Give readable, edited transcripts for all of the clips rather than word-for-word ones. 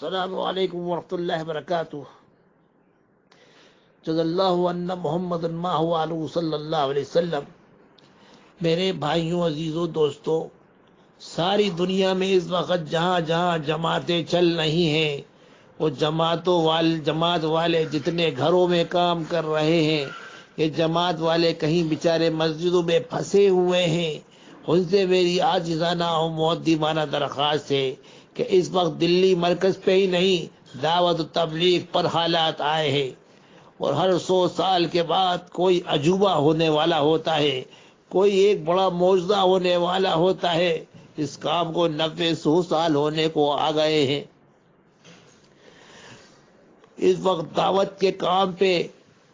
السلام علیکم ورحمۃ اللہ وبرکاتہ. جزا اللہ ان محمد ما هو علیہ صلی اللہ علیہ وسلم. میرے بھائیوں، عزیزوں، دوستوں، ساری دنیا میں اس وقت جہاں جہاں جماعتیں چل رہی ہیں، وہ جماعت والے جتنے گھروں میں کام کر رہے ہیں، یہ جماعت والے کہیں بیچارے مسجدوں میں پھنسے ہوئے ہیں. ان سے میری عاجزانہ اور مؤدبانہ درخواست ہے کہ اس وقت دلی مرکز پہ ہی نہیں، دعوت و تبلیغ پر حالات آئے ہیں، اور ہر 100 سال کے بعد کوئی عجوبہ ہونے والا ہوتا ہے، کوئی ایک بڑا معجزہ ہونے والا ہوتا ہے. اس کام کو 90-100 سال ہونے کو آ گئے ہیں. اس وقت دعوت کے کام پہ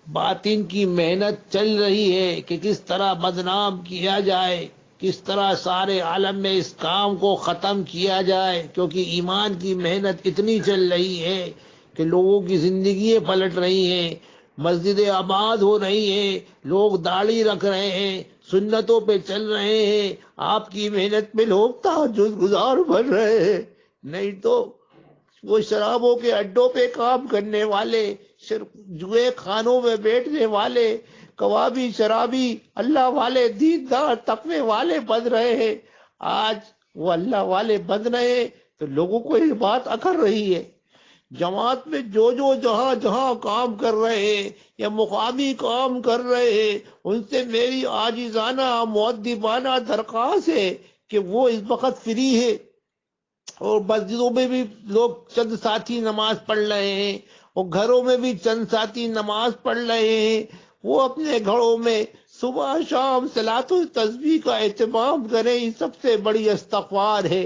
باطن کی محنت چل رہی ہے کہ کس طرح بدنام کیا جائے، کس طرح سارے عالم میں اس کام کو ختم کیا جائے، کیونکہ ایمان کی محنت اتنی چل رہی ہے کہ لوگوں کی زندگیاں پلٹ رہی ہیں، مسجدیں آباد ہو رہی ہیں، لوگ داڑھی رکھ رہے ہیں، سنتوں پہ چل رہے ہیں. آپ کی محنت میں لوگ تہجد گزار بن رہے ہیں. نہیں تو وہ شرابوں کے اڈوں پہ کام کرنے والے، جوئے خانوں میں بیٹھنے والے، کبابی، شرابی، اللہ والے، دیندار، تقوی والے بن رہے ہیں. آج وہ اللہ والے بن رہے ہیں تو لوگوں کو یہ بات اکھر رہی ہے. جماعت میں جو جہاں جہاں کام کر رہے ہیں یا مقامی کام کر رہے ہیں، ان سے میری عاجزانہ مؤدبانہ درخواست ہے کہ وہ اس وقت فری ہے. اور مسجدوں میں بھی لوگ چند ساتھی نماز پڑھ رہے ہیں، اور گھروں میں بھی چند ساتھی نماز پڑھ رہے ہیں. وہ اپنے گھروں میں صبح شام صلاۃ التسبیح کا اہتمام کریں. یہ سب سے بڑی استغفار ہے.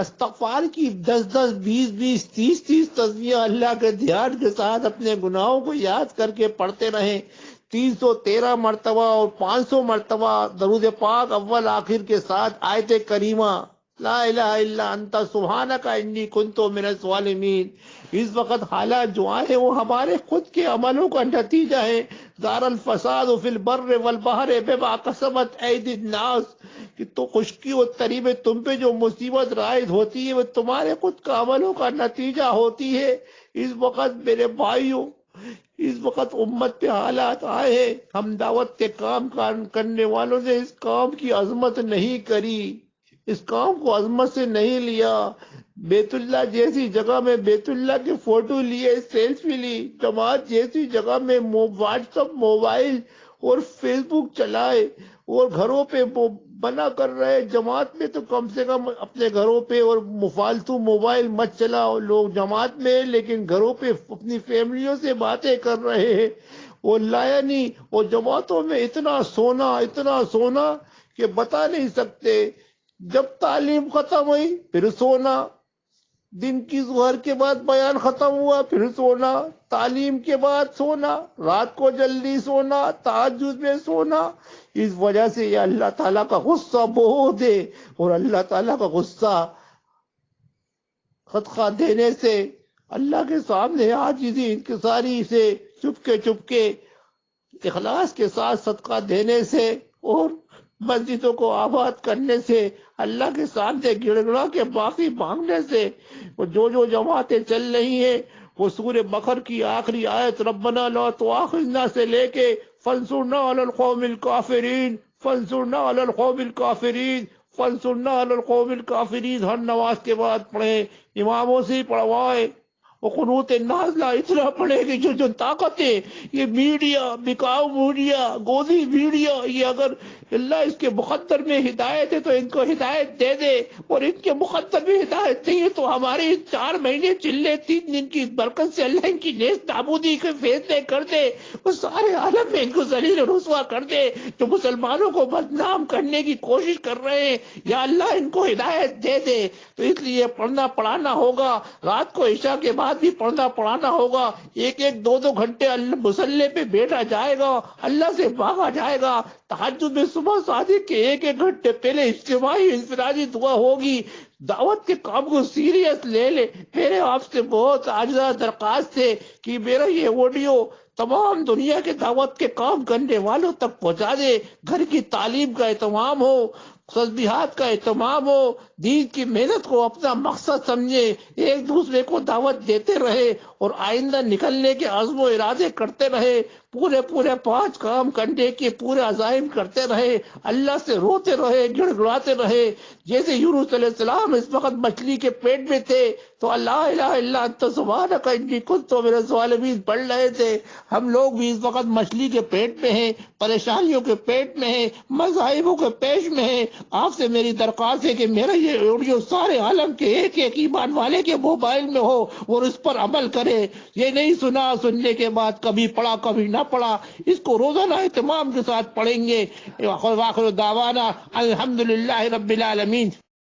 استغفار کی 10-10 20-20 30-30 تسبیحیں اللہ کے دھیان کے ساتھ اپنے گناہوں کو یاد کر کے پڑھتے رہیں. 313 مرتبہ اور 500 مرتبہ درود پاک اول آخر کے ساتھ آیت کریمہ لا الہ الا انت سبحانک انی کنت من الظالمین. اس وقت حالات جو آئے ہیں وہ ہمارے خود کے عملوں کا نتیجہ ہے. ظہر الفساد فی البر والبحر بما کسبت ایدی الناس. کہ تو خشکی و تری میں تم پہ جو مصیبت رائد ہوتی ہے وہ تمہارے خود کا عملوں کا نتیجہ ہوتی ہے. اس وقت میرے بھائیوں، اس وقت امت پہ حالات آئے ہیں. ہم دعوت کے کام کرنے والوں نے اس کام کی عظمت نہیں کری، اس کام کو عظمت سے نہیں لیا. بیت اللہ جیسی جگہ میں بیت اللہ کے فوٹو لیے، سیلفی لی. جماعت جیسی جگہ میں واٹس ایپ، موبائل اور فیس بک چلائے اور گھروں پہ بنا کر رہے. جماعت میں تو کم سے کم اپنے گھروں پہ اور فالتو موبائل مت چلاؤ. لوگ جماعت میں لیکن گھروں پہ اپنی فیملیوں سے باتیں کر رہے ہیں. وہ لایا نہیں. اور جماعتوں میں اتنا سونا کہ بتا نہیں سکتے. جب تعلیم ختم ہوئی پھر سونا، دن کی ظہر کے بعد بیان ختم ہوا پھر سونا، تعلیم کے بعد سونا، رات کو جلدی سونا، تہجد میں سونا. اس وجہ سے یہ اللہ تعالیٰ کا غصہ بہت ہے. اور اللہ تعالیٰ کا غصہ صدقہ دینے سے، اللہ کے سامنے عاجزی انکساری سے، چپ کے اخلاص کے ساتھ صدقہ دینے سے اور مسجدوں کو آباد کرنے سے، اللہ کے سامنے گڑ گڑا کے معافی مانگنے سے، وہ جو جماعتیں چل رہی ہیں وہ سورہ بقرہ کی آخری آیت ربنا لا تؤاخذنا سے لے کے فانصرنا علی القوم الکافرین، فانصرنا علی القوم الکافرین، فانصرنا علی القوم الکافرین ہر نماز کے بعد پڑھیں. اماموں سے پڑھوائیں. وہ قنوت نازلہ اتنا پڑے کہ جو طاقتیں یہ میڈیا، بکاؤ میڈیا، گودی میڈیا، یہ اگر اللہ اس کے مقدر میں ہدایت ہے تو ان کو ہدایت دے دے، اور ان کے مقدر میں ہدایت نہیں ہے تو ہمارے 4 مہینے چلے 3 دن کی برکت سے اللہ ان کی نیست نابودی کے فیصلے کر دے. وہ سارے عالم میں ان کو ذلیل و رسوا کر دے جو مسلمانوں کو بدنام کرنے کی کوشش کر رہے ہیں. یا اللہ ان کو ہدایت دے دے. تو اس لیے پڑھنا پڑھانا ہوگا. رات کو عشاء کے بعد بھی پڑھنا پڑھانا ہوگا. 1-2 گھنٹے مصلی پہ بیٹھا جائے گا، اللہ سے مانگا جائے گا. تہجد میں صبح صادق کے 1 گھنٹے پہلے اجتماعی انفرادی دعا ہوگی. دعوت کے کام کو سیریس لے لے. میرے آپ سے بہت عاجزانہ درخواست ہے کہ میرا یہ آڈیو تمام دنیا کے دعوت کے کام کرنے والوں تک پہنچا دے. گھر کی تعلیم کا اہتمام ہو، تسبیحات کا اہتمام ہو، دین کی محنت کو اپنا مقصد سمجھے، ایک دوسرے کو دعوت دیتے رہے اور آئندہ نکلنے کے عزم و ارادے کرتے رہے، پورے 5 کام کرنے کے پورے عزائم کرتے رہے، اللہ سے روتے رہے، گڑ گڑاتے رہے۔ جیسے یونس علیہ السلام اس وقت مچھلی کے پیٹ میں تھے تو اللہ الہ الا انت سبحانک انی کنت من الظالمین پڑھ رہے تھے، ہم لوگ بھی اس وقت مچھلی کے پیٹ میں ہیں، پریشانیوں کے پیٹ میں ہیں، مصائبوں کے پیش میں ہیں۔ آپ سے میری درخواست ہے کہ میرا یہ آڈیو سارے عالم کے ایک ایمان والے کے موبائل میں ہو اور اس پر عمل کرے۔ یہ نہیں سننے کے بعد کبھی پڑھا کبھی نہ پڑھا، اس کو روزانہ اہتمام کے ساتھ پڑھیں گے۔ وآخر دعوانا الحمدللہ رب العالمین۔